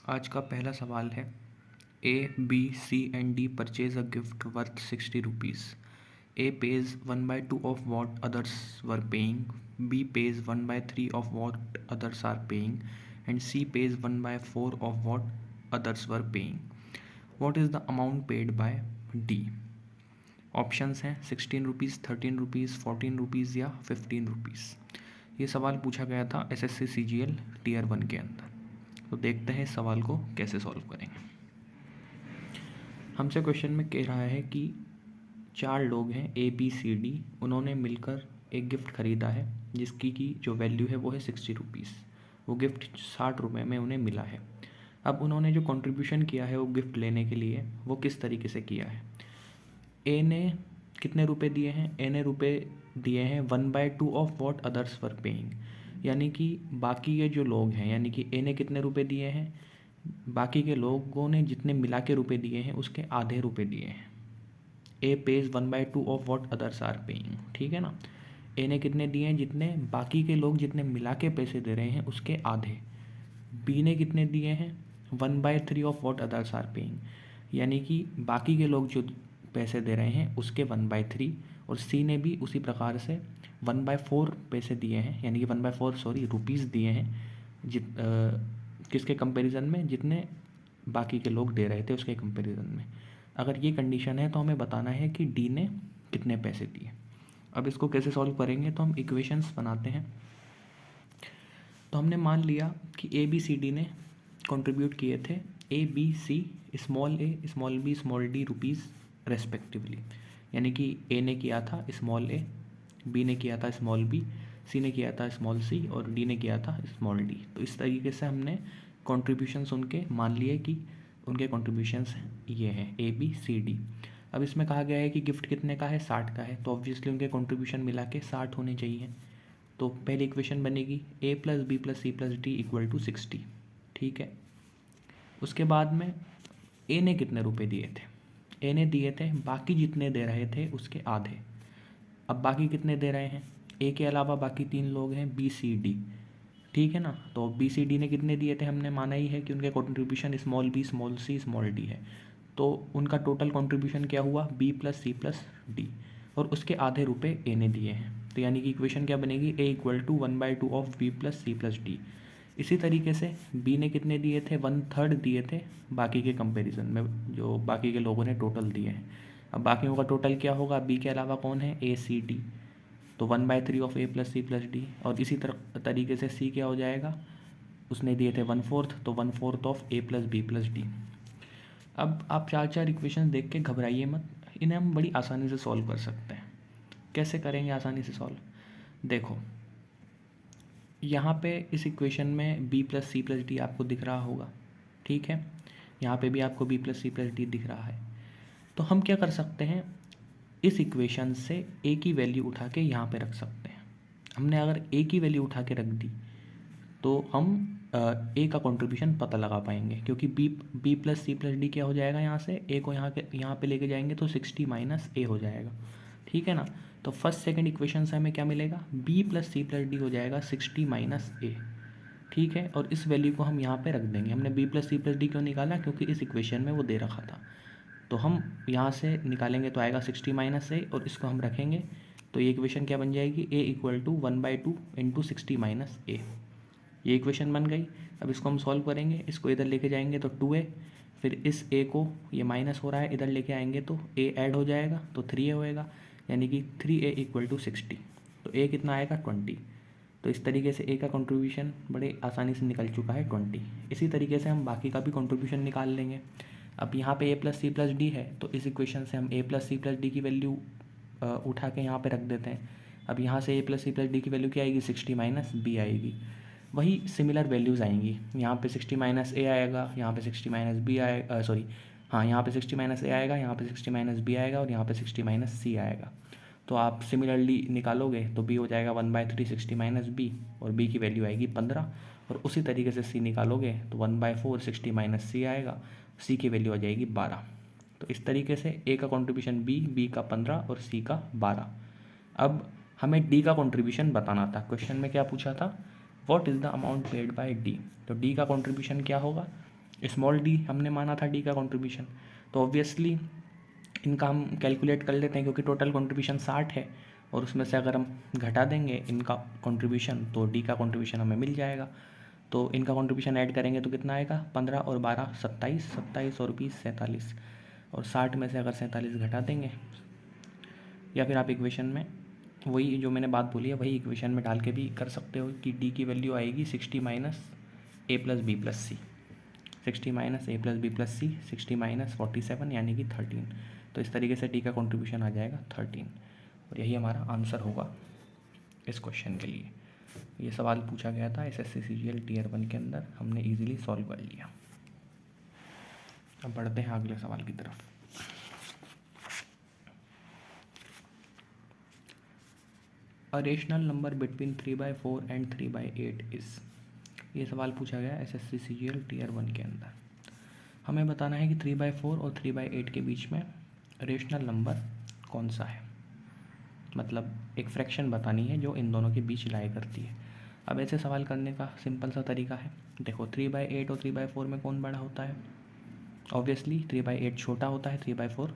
आज का पहला सवाल है A B C and D purchase a gift worth 60 rupees. A pays 1/2 of what others were paying, B pays 1/3 of what others are paying, and C pays 1/4 of what others were paying. What is the amount paid by D? Options हैं 16 rupees, 13 rupees, 14 rupees या 15 rupees. ये सवाल पूछा गया था SSC CGL tier 1 के अंदर. तो देखते हैं इस सवाल को कैसे सॉल्व करेंगे. हमसे क्वेश्चन में कह रहा है कि 4 लोग हैं A B C D, उन्होंने मिलकर एक गिफ्ट ख़रीदा है जिसकी की जो वैल्यू है वो है 60 रुपीज़. वो गिफ्ट 60 रुपये में उन्हें मिला है. अब उन्होंने जो कंट्रीब्यूशन किया है वो गिफ्ट लेने के लिए वो किस तरीके से किया है. ए ने कितने रुपए दिए हैं? ए ने रुपए दिए हैं 1/2 of what others were paying, यानी कि बाकी के जो लोग हैं, यानी कि ए ने कितने रुपए दिए हैं, बाकी के लोगों ने जितने मिला के रुपये दिए हैं उसके आधे रुपए दिए हैं. A pays 1/2 of what others are paying, ठीक है ना. ए ने कितने दिए हैं? जितने बाकी के लोग जितने मिला के पैसे दे रहे हैं उसके आधे. बी ने कितने दिए हैं? 1/3 of what others are paying, यानी कि बाकी के लोग जो पैसे दे रहे हैं उसके 1/3. और सी ने भी उसी प्रकार से 1/4 पैसे दिए हैं, यानी कि 1/4 रुपीज़ दिए हैं किसके कंपैरिजन में? जितने बाकी के लोग दे रहे थे उसके कंपैरिजन में. अगर ये कंडीशन है तो हमें बताना है कि डी ने कितने पैसे दिए. अब इसको कैसे सॉल्व करेंगे, तो हम इक्वेशंस बनाते हैं. तो हमने मान लिया कि ए बी सी डी ने कंट्रीब्यूट किए थे A B C small A small B small D rupees respectively, यानी कि ए ने किया था स्मॉल ए, बी ने किया था स्मॉल बी, सी ने किया था स्मॉल सी और डी ने किया था स्मॉल डी. तो इस तरीके से हमने कॉन्ट्रीब्यूशंस उनके मान लिए कि उनके कॉन्ट्रीब्यूशंस ये हैं ए बी सी डी. अब इसमें कहा गया है कि गिफ्ट कितने का है? 60 का है, तो ऑब्वियसली उनके कॉन्ट्रीब्यूशन मिला के 60 होने चाहिए. तो पहली इक्वेशन बनेगी A plus B plus C plus D equal to 60, ठीक है. उसके बाद में ए ने कितने रुपए दिए थे? ए ने दिए थे बाकी जितने दे रहे थे उसके आधे. अब बाकी कितने दे रहे हैं? ए के अलावा बाकी 3 लोग हैं बी सी डी, ठीक है ना. तो बी सी डी ने कितने दिए थे? हमने माना ही है कि उनके contribution small B small C small D है. तो उनका टोटल कॉन्ट्रीब्यूशन क्या हुआ? B plus C plus D, और उसके आधे रुपए ए ने दिए हैं. तो यानी कि इक्वेशन क्या बनेगी? A equal to 1/2 of B plus C plus D. इसी तरीके से बी ने कितने दिए थे? 1/3 दिए थे बाकी के कंपैरिजन में, जो बाकी के लोगों ने टोटल दिए हैं. अब बाकियों का टोटल क्या होगा? बी के अलावा कौन है? ए सी डी, तो 1/3 of A plus C plus D. और इसी तरीके से सी क्या हो जाएगा? उसने दिए थे 1/4, तो 1/4 of A plus B plus D. अब आप 4 इक्वेशन देख के घबराइए मत, इन्हें हम बड़ी आसानी से सॉल्व कर सकते हैं. कैसे करेंगे आसानी से सॉल्व? देखो यहाँ पे इस इक्वेशन में B plus C plus D आपको दिख रहा होगा, ठीक है. यहाँ पे भी आपको B plus C plus D दिख रहा है. तो हम क्या कर सकते हैं, इस इक्वेशन से ए की वैल्यू उठा के यहाँ पे रख सकते हैं. हमने अगर ए की वैल्यू उठा के रख दी तो हम ए का कंट्रीब्यूशन पता लगा पाएंगे, क्योंकि B plus C plus D क्या हो जाएगा, यहाँ से ए को यहाँ पे लेके जाएंगे तो 60 माइनस ए हो जाएगा, ठीक है ना. तो फर्स्ट सेकंड इक्वेशन से हमें क्या मिलेगा? B plus C plus D हो जाएगा 60 माइनस ए, ठीक है. और इस वैल्यू को हम यहाँ पे रख देंगे. हमने B plus C plus D क्यों निकाला? क्योंकि इस इक्वेशन में वो दे रखा था. तो हम यहाँ से निकालेंगे तो आएगा 60 माइनस ए, और इसको हम रखेंगे तो ये इक्वेशन क्या बन जाएगी? ए इक्वल टू 1/2 इंटू 60 माइनस ए. ये इक्वेशन बन गई. अब इसको हम सॉल्व करेंगे, इसको इधर लेके जाएंगे तो 2a, फिर इस a को, ये माइनस हो रहा है, इधर लेके आएंगे तो a ऐड हो जाएगा तो 3a होएगा, यानी कि 3a इक्वल टू 60. तो a कितना आएगा? 20. तो इस तरीके से a का कंट्रीब्यूशन बड़े आसानी से निकल चुका है 20. इसी तरीके से हम बाकी का भी कंट्रीब्यूशन निकाल लेंगे. अब यहाँ पे a plus C plus D है, तो इस इक्वेशन से हम a plus C plus D की वैल्यू उठा के यहाँ पे रख देते हैं. अब यहाँ से a plus C plus D की वैल्यू क्या आएगी? 60 माइनस बी आएगी. वही सिमिलर वैल्यूज़ आएंगी. यहाँ पे 60 माइनस ए आएगा, यहाँ पे 60 माइनस बी आएगा, सॉरी हाँ, यहाँ पे 60 माइनस ए आएगा, यहाँ पे 60 माइनस बी आएगा, और यहाँ पे 60 माइनस सी आएगा. तो आप सिमिलरली निकालोगे तो बी हो जाएगा 1/3 60 माइनस बी, और बी की वैल्यू आएगी 15. और उसी तरीके से सी निकालोगे तो 1/4 60 माइनस सी आएगा, सी की वैल्यू आ जाएगी 12. तो इस तरीके से ए का कॉन्ट्रीब्यूशन बी का 15 और सी का 12. अब हमें डी का कॉन्ट्रीब्यूशन बताना था. क्वेश्चन में क्या पूछा था? What is the amount paid by D. तो डी का कॉन्ट्रीब्यूशन क्या होगा? स्मॉल डी हमने माना था डी का कंट्रीब्यूशन, तो ऑब्वियसली इनका हम कैलकुलेट कर लेते हैं क्योंकि टोटल कंट्रीब्यूशन 60 है और उसमें से अगर हम घटा देंगे इनका कंट्रीब्यूशन तो डी का कंट्रीब्यूशन हमें मिल जाएगा। तो इनका कंट्रीब्यूशन ऐड करेंगे तो कितना आएगा, 15 और 12 27, 27 और 20 47, और 60 में से अगर 47 घटा देंगे, या फिर आप इक्वेशन में वही जो मैंने बात बोली है वही इक्वेशन में डाल के भी कर सकते हो कि डी की वैल्यू आएगी 60 माइनस ए प्लस बी प्लस सी, 60 माइनस ए प्लस बी प्लस सी, 60 माइनस 47 यानी कि 13। तो इस तरीके से डी का कंट्रीब्यूशन आ जाएगा 13, और यही हमारा आंसर होगा इस क्वेश्चन के लिए। ये सवाल पूछा गया था एसएससी सीजीएल टीयर 1 के अंदर, हमने इजीली सॉल्व कर लिया। अब बढ़ते हैं अगले सवाल की तरफ। A rational number between 3/4 and 3/8 is, ये सवाल पूछा गया एसएससी सीजीएल टीयर 1 के अंदर। हमें बताना है कि 3/4 और 3/8 के बीच में रेशनल नंबर कौन सा है, मतलब एक फ्रैक्शन बतानी है जो इन दोनों के बीच लाई करती है। अब ऐसे सवाल करने का सिंपल सा तरीका है, देखो 3/8 और 3/4 में कौन बड़ा होता है, ऑब्वियसली 3/8 छोटा होता है, 3/4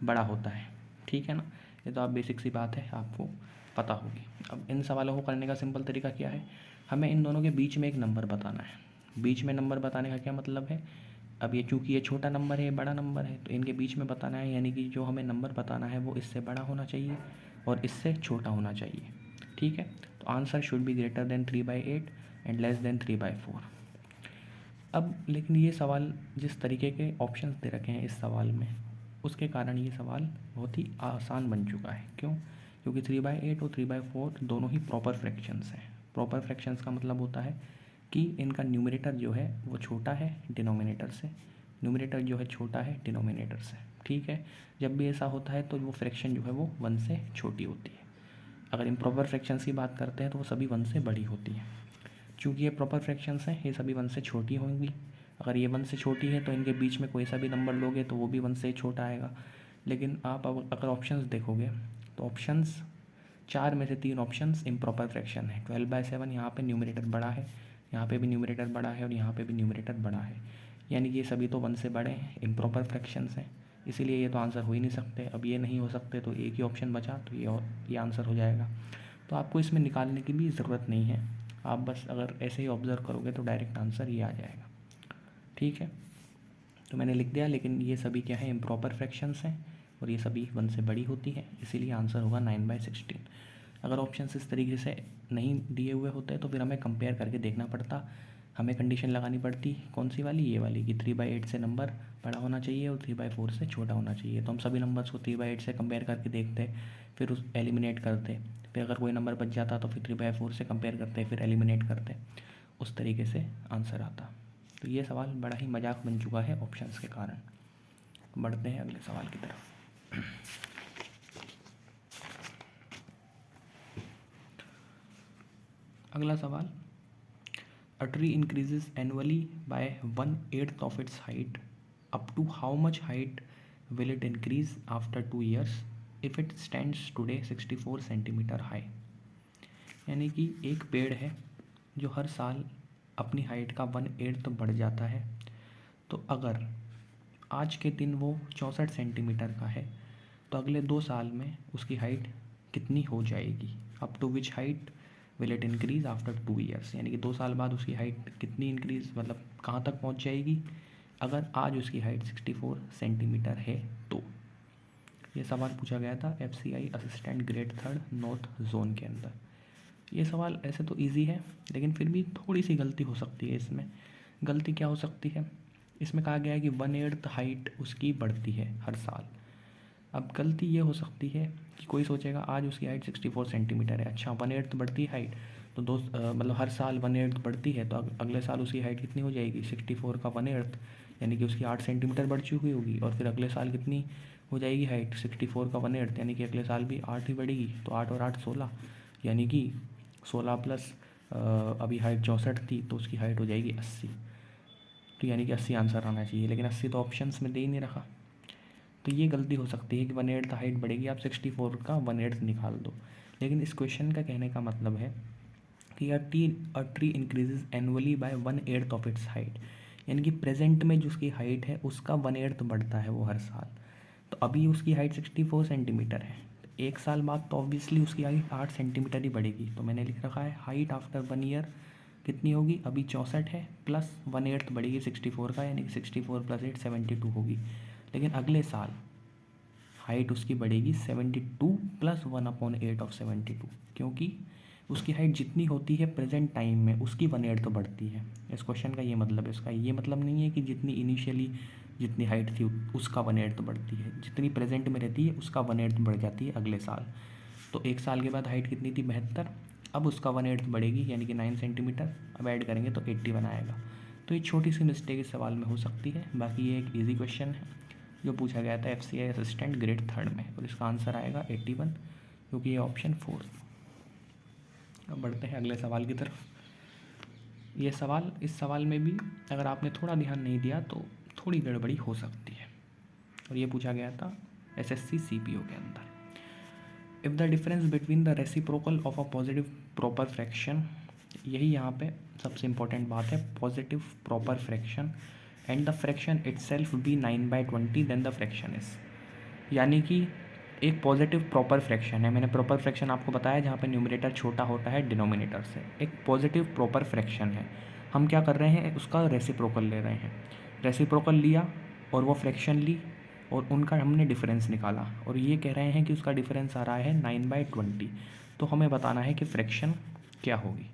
बड़ा होता है, ठीक है ना। ये तो आप बेसिक सी बात है, आपको पता होगी। अब इन सवालों को करने का सिंपल तरीका क्या है, हमें इन दोनों के बीच में एक नंबर बताना है। बीच में नंबर बताने का क्या मतलब है, अब ये चूँकि ये छोटा नंबर है, ये बड़ा नंबर है, तो इनके बीच में बताना है, यानी कि जो हमें नंबर बताना है वो इससे बड़ा होना चाहिए और इससे छोटा होना चाहिए, ठीक है। तो answer should be greater than 3/8 and less than 3/4। अब लेकिन ये सवाल जिस तरीके के ऑप्शंस दे रखे हैं इस सवाल में, उसके कारण ये सवाल बहुत ही आसान बन चुका है। क्यों, क्योंकि 3/8 और 3/4 दोनों ही प्रॉपर फ्रैक्शंस हैं। प्रॉपर फ्रैक्शंस का मतलब होता है कि इनका न्यूमरेटर जो है वो छोटा है डिनोमिनेटर से, न्यूमरेटर जो है छोटा है डिनोमिनेटर से, ठीक है। जब भी ऐसा होता है तो वो फ्रैक्शन जो है वो 1 से छोटी होती है। अगर इम्प्रॉपर फ्रैक्शंस की बात करते हैं तो वो सभी 1 से बड़ी होती है। चूँकि ये प्रॉपर फ्रैक्शंस हैं, ये सभी 1 से छोटी होंगी। अगर ये 1 से छोटी है तो इनके बीच में कोई सा भी नंबर लोगे तो वो भी 1 से छोटा आएगा। लेकिन आप अगर ऑप्शंस देखोगे तो ऑप्शंस 4 में से 3 ऑप्शंस इम्प्रॉपर फ्रैक्शन है। 12/7 यहाँ पे न्यूमरेटर बड़ा है, यहाँ पे भी न्यूमरेटर बड़ा है और यहाँ पे भी न्यूमरेटर बड़ा है, यानी कि ये सभी तो 1 से बड़े हैं, इम्प्रॉपर फ्रैक्शंस हैं, इसीलिए ये तो आंसर हो ही नहीं सकते। अब ये नहीं हो सकते तो एक ही ऑप्शन बचा, तो ये आंसर हो जाएगा। तो आपको इसमें निकालने की भी ज़रूरत नहीं है, आप बस अगर ऐसे ही ऑब्ज़र्व करोगे तो डायरेक्ट आंसर ये आ जाएगा, ठीक है। तो मैंने लिख दिया, लेकिन ये सभी क्या है, इम्प्रॉपर फ्रैक्शंस हैं और ये सभी 1 से बड़ी होती है, इसीलिए आंसर होगा 9/16। अगर ऑप्शन इस तरीके से नहीं दिए हुए होते तो फिर हमें कंपेयर करके देखना पड़ता, हमें कंडीशन लगानी पड़ती कौन सी वाली, ये वाली कि 3/8 से नंबर बड़ा होना चाहिए और 3/4 से छोटा होना चाहिए। तो हम सभी नंबर्स को 3/8 से कंपेयर करके देखते, फिर उस एलिमिनेट करते, फिर अगर कोई नंबर बच जाता तो फिर 3/4 से कंपेयर करते, फिर एलिमिनेट करते, उस तरीके से आंसर आता। तो ये सवाल बड़ा ही मजाक बन चुका है ऑप्शंस के कारण। बढ़ते हैं अगले सवाल की तरफ। अगला सवाल, a tree increases annually by 1/8 of its height, up to how much height will it increase after 2 years if it stands today 64 centimetre high. यानी कि एक पेड़ है जो हर साल अपनी हाइट का 1/8 तो बढ़ जाता है, तो अगर आज के दिन वो 64 सेंटीमीटर का है तो अगले 2 साल में उसकी हाइट कितनी हो जाएगी, up to which height will it increase after 2 years, यानी कि 2 साल बाद उसकी हाइट कितनी इंक्रीज, मतलब कहाँ तक पहुँच जाएगी अगर आज उसकी हाइट 64 सेंटीमीटर है तो। ये सवाल पूछा गया था FCI assistant grade 3 north zone के अंदर। ये सवाल ऐसे तो इजी है, लेकिन फिर भी थोड़ी सी गलती हो सकती है इसमें। गलती क्या हो सकती है, इसमें कहा गया है कि 1/8 हाइट उसकी बढ़ती है हर साल। अब गलती ये हो सकती है कि कोई सोचेगा आज उसकी हाइट 64 सेंटीमीटर है, अच्छा 1/8 बढ़ती है हाइट, तो मतलब हर साल 1/8 बढ़ती है, तो अगले साल उसकी हाइट कितनी हो जाएगी, 64 का 1/8, यानी कि उसकी 8 सेंटीमीटर बढ़ चुकी होगी। और फिर अगले साल कितनी हो जाएगी हाइट, 64 का 1/8, यानी कि अगले साल भी 8 ही बढ़ेगी, तो 8 और 8 16, यानी कि 16 प्लस अभी हाइट 64 थी तो उसकी हाइट हो जाएगी 80। तो यानी कि 80 आंसर आना चाहिए, लेकिन 80 तो ऑप्शंस में दे ही नहीं रखा। तो ये गलती हो सकती है कि 1/8 हाइट बढ़ेगी, आप 64 का 1/8 निकाल दो। लेकिन इस क्वेश्चन का कहने का मतलब है कि a tree increases annually by 1/8 of its height, यानी कि प्रेजेंट में जो उसकी हाइट है उसका 1/8 बढ़ता है वो हर साल। तो अभी उसकी हाइट 64 सेंटीमीटर है, एक साल बाद तो ऑब्वियसली उसकी हाइट 8 सेंटीमीटर ही बढ़ेगी। तो मैंने लिख रखा है हाइट आफ्टर 1 ईयर कितनी होगी, अभी 64 है प्लस 1/8 बढ़ेगी 64 का, यानी कि 64 + 8 72 होगी। लेकिन अगले साल हाइट उसकी बढ़ेगी 72 + 1/8 ऑफ 72, क्योंकि उसकी हाइट जितनी होती है प्रेजेंट टाइम में उसकी 1/8 तो बढ़ती है। इस क्वेश्चन का ये मतलब है, इसका ये मतलब नहीं है कि जितनी इनिशियली जितनी हाइट थी उसका 1/8 तो बढ़ती है, जितनी प्रेजेंट में रहती है उसका 1/8 बढ़ जाती है अगले साल। तो एक साल के बाद हाइट कितनी थी 72, अब उसका 1/8 बढ़ेगी यानी कि 9 सेंटीमीटर, अब ऐड करेंगे तो 81 आएगा। तो ये छोटी सी मिस्टेक इस सवाल में हो सकती है, बाकी ये एक ईजी क्वेश्चन है जो पूछा गया था FCI असिस्टेंट ग्रेड 3rd में, और इसका आंसर आएगा 81, क्योंकि ये ऑप्शन 4। अब बढ़ते हैं अगले सवाल की तरफ। ये सवाल, इस सवाल में भी अगर आपने थोड़ा ध्यान नहीं दिया तो थोड़ी गड़बड़ी हो सकती है, और ये पूछा गया था SSC CPO के अंदर। If the difference between the reciprocal of a positive proper fraction, यही यहाँ पे सबसे इंपॉर्टेंट बात है, positive proper fraction and the fraction itself be 9/20 then the fraction is, यानी कि एक पॉजिटिव प्रॉपर फ्रैक्शन है, मैंने प्रॉपर फ्रैक्शन आपको बताया जहाँ पे न्यूमरेटर छोटा होता है डिनोमिनेटर से, एक पॉजिटिव प्रॉपर फ्रैक्शन है। हम क्या कर रहे हैं, उसका रेसिप्रोकल ले रहे हैं, रेसिप्रोकल लिया और वो फ्रैक्शन ली और उनका हमने डिफरेंस निकाला, और ये कह रहे हैं कि उसका डिफरेंस आ रहा है 9/20। तो हमें बताना है कि फ्रैक्शन क्या होगी।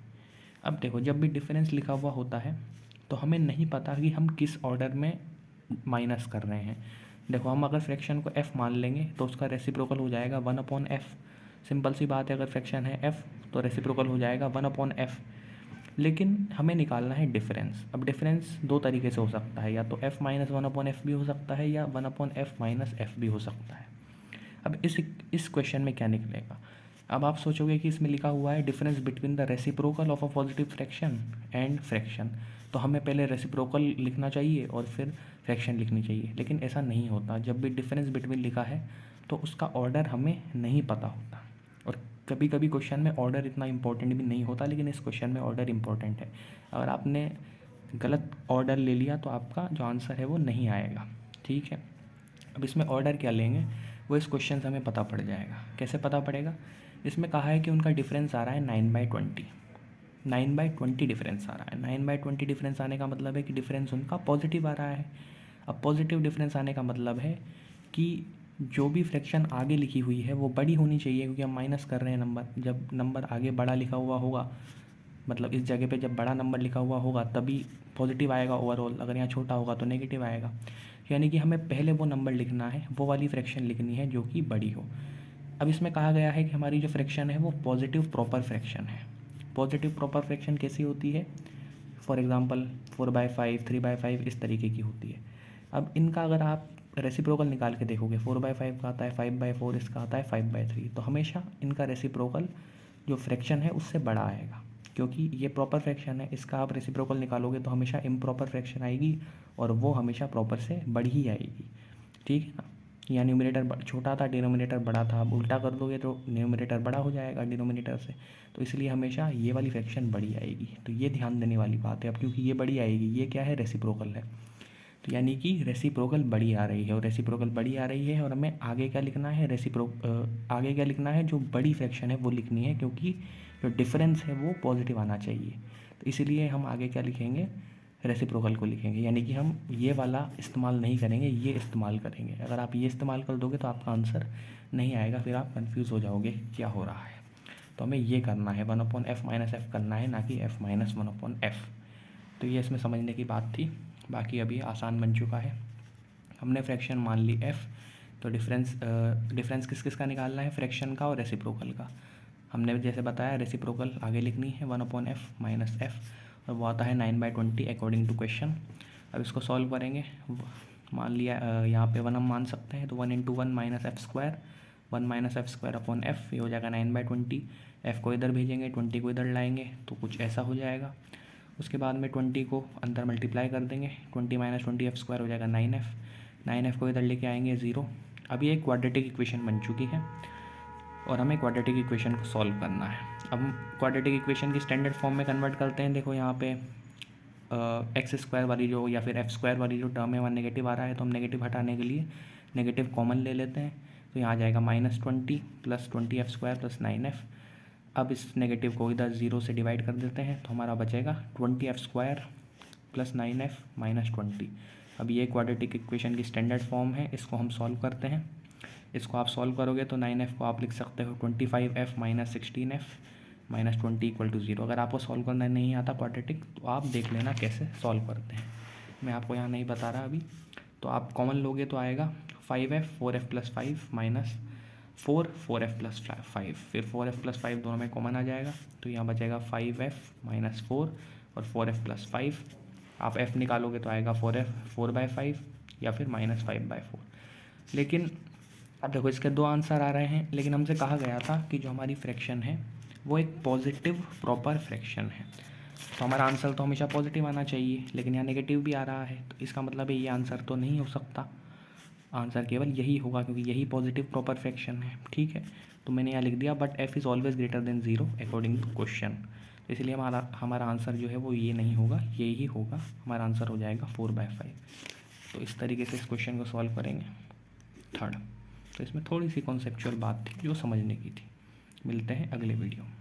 अब देखो, जब भी डिफरेंस लिखा हुआ होता है तो हमें नहीं पता कि हम किस ऑर्डर में माइनस कर रहे हैं। देखो, हम अगर फ्रैक्शन को f मान लेंगे तो उसका रेसिप्रोकल हो जाएगा 1/f। सिंपल सी बात है, अगर फ्रैक्शन है f तो रेसिप्रोकल हो जाएगा 1/f। लेकिन हमें निकालना है डिफरेंस। अब डिफरेंस दो तरीके से हो सकता है, या तो f - 1/f भी हो सकता है या 1/f - f भी हो सकता है। अब इस क्वेश्चन में क्या निकलेगा, अब आप सोचोगे कि इसमें लिखा हुआ है difference between the reciprocal of a positive fraction and fraction, तो हमें पहले रेसिप्रोकल लिखना चाहिए और फिर फ्रैक्शन लिखनी चाहिए, लेकिन ऐसा नहीं होता। जब भी डिफरेंस बिटवीन लिखा है तो उसका ऑर्डर हमें नहीं पता होता, और कभी कभी क्वेश्चन में ऑर्डर इतना इंपॉर्टेंट भी नहीं होता, लेकिन इस क्वेश्चन में ऑर्डर इंपॉर्टेंट है। अगर आपने गलत ऑर्डर ले लिया तो आपका जो आंसर है वो नहीं आएगा, ठीक है। अब इसमें ऑर्डर क्या लेंगे वो इस क्वेश्चन से हमें पता पड़ जाएगा। कैसे पता पड़ेगा, इसमें कहा है कि उनका डिफरेंस आ रहा है 9/20, 9/20 डिफरेंस आ रहा है। 9/20 डिफरेंस आने का मतलब है कि डिफरेंस उनका पॉजिटिव आ रहा है। अब पॉजिटिव डिफरेंस आने का मतलब है कि जो भी फ्रैक्शन आगे लिखी हुई है वो बड़ी होनी चाहिए, क्योंकि हम माइनस कर रहे हैं नंबर। जब नंबर आगे बड़ा लिखा हुआ होगा, मतलब इस जगह पे जब बड़ा नंबर लिखा हुआ होगा तभी पॉजिटिव आएगा ओवरऑल, अगर यहाँ छोटा होगा तो नेगेटिव आएगा। यानी कि हमें पहले वो नंबर लिखना है, वो वाली फ्रैक्शन लिखनी है जो कि बड़ी हो। अब इसमें कहा गया है कि हमारी जो फ्रैक्शन है वो पॉजिटिव प्रॉपर फ्रैक्शन है। पॉजिटिव प्रॉपर फ्रैक्शन कैसी होती है, फॉर एग्जांपल 4/5, 3/5 इस तरीके की होती है। अब इनका अगर आप रेसिप्रोकल निकाल के देखोगे, 4/5 का आता है 5/4, इसका आता है 5/3, तो हमेशा इनका रेसिप्रोकल जो फ्रैक्शन है उससे बड़ा आएगा, क्योंकि ये प्रॉपर फ्रैक्शन है। इसका आप रेसिप्रोकल निकालोगे तो हमेशा इम्प्रॉपर फ्रैक्शन आएगी, और वो हमेशा प्रॉपर से बड़ी ही आएगी, ठीक है ना। या न्यूमरेटर छोटा था, डिनोमिनेटर बड़ा था, अब उल्टा कर दोगे तो न्यूमरेटर बड़ा हो जाएगा डिनोमिनेटर से, तो इसलिए हमेशा ये वाली फ्रैक्शन बड़ी आएगी। तो ये ध्यान देने वाली बात है। अब क्योंकि ये बड़ी आएगी, ये क्या है, रेसिप्रोकल है, तो यानी कि रेसिप्रोकल बड़ी आ रही है, और रेसिप्रोकल बड़ी आ रही है, और हमें आगे क्या लिखना है, आगे क्या लिखना है, जो बड़ी फ्रैक्शन है वो लिखनी है, क्योंकि जो डिफरेंस है वो पॉजिटिव आना चाहिए। तो इसीलिए हम आगे क्या लिखेंगे, रेसिप्रोकल को लिखेंगे, यानी कि हम ये वाला इस्तेमाल नहीं करेंगे, ये इस्तेमाल करेंगे। अगर आप ये इस्तेमाल कर दोगे तो आपका आंसर नहीं आएगा, फिर आप कंफ्यूज हो जाओगे क्या हो रहा है। तो हमें ये करना है, 1/f - f करना है, ना कि f - 1/f। तो ये इसमें समझने की बात थी। बाकी अभी आसान बन चुका है। हमने फ्रैक्शन मान ली f, तो डिफरेंस किस किस का निकालना है, फ्रैक्शन का और रेसिप्रोकल का। हमने जैसे बताया रेसिप्रोकल आगे लिखनी है 1/f - f, और वो आता है 9/20 अकॉर्डिंग टू क्वेश्चन। अब इसको सॉल्व करेंगे, मान लिया यहाँ पे 1 हम मान सकते हैं, तो 1 × 1 - f², 1 - f²/f, ये हो जाएगा 9/20। f को इधर भेजेंगे, 20 को इधर लाएंगे तो कुछ ऐसा हो जाएगा। उसके बाद में 20 को अंदर मल्टीप्लाई कर देंगे, 20 - 20 f² हो जाएगा 9f, 9f को इधर लेके आएंगे 0। अब ये क्वाड्रेटिक इक्वेशन बन चुकी है, और हमें क्वाड्रेटिक इक्वेशन को सॉल्व करना है। अब हम क्वाड्रेटिक इक्वेशन की स्टैंडर्ड फॉर्म में कन्वर्ट करते हैं। देखो यहाँ पे एक्स स्क्वायर वाली जो या फिर एफ स्क्वायर वाली जो टर्म है वहाँ नेगेटिव आ रहा है, तो हम नेगेटिव हटाने के लिए नेगेटिव कॉमन ले लेते हैं। तो यहाँ आ जाएगा -20 + 20 f² + 9f। अब इस नेगेटिव को इधर 0 से डिवाइड कर देते हैं, तो हमारा बचेगा 20f² + 9f - 20। अब ये क्वाड्रेटिक इक्वेशन की स्टैंडर्ड फॉर्म है, इसको हम सॉल्व करते हैं। इसको आप सॉल्व करोगे तो 9f को आप लिख सकते हो 25f - 16f - 20 = 0। अगर आपको सॉल्व करना नहीं आता क्वाड्रेटिक तो आप देख लेना कैसे सॉल्व करते हैं, मैं आपको यहाँ नहीं बता रहा अभी। तो आप कॉमन लोगे तो आएगा 5f 4f + 5 - 4 4f + 5, फिर 4f + 5 दोनों में कॉमन आ जाएगा, तो यहाँ बचेगा 5f - 4 और 4f + 5। आप f निकालोगे तो आएगा 4/5 या फिर -5/4। लेकिन अब देखो इसके दो आंसर आ रहे हैं, लेकिन हमसे कहा गया था कि जो हमारी फ्रैक्शन है वो एक पॉजिटिव प्रॉपर फ्रैक्शन है, तो हमारा आंसर तो हमेशा पॉजिटिव आना चाहिए, लेकिन यहाँ नेगेटिव भी आ रहा है, तो इसका मतलब है ये आंसर तो नहीं हो सकता। आंसर केवल यही होगा क्योंकि यही पॉजिटिव प्रॉपर फ्रैक्शन है। ठीक है, तो मैंने यहाँ लिख दिया but f is always greater than 0 according to question. तो इसलिए हमारा आंसर जो है वो ये नहीं होगा, ये ही होगा, हमारा आंसर हो जाएगा 4/5। तो इस तरीके से इस क्वेश्चन को सॉल्व करेंगे थर्ड। तो इसमें थोड़ी सी कॉन्सेप्चुअल बात थी जो समझने की थी। मिलते हैं अगले वीडियो में।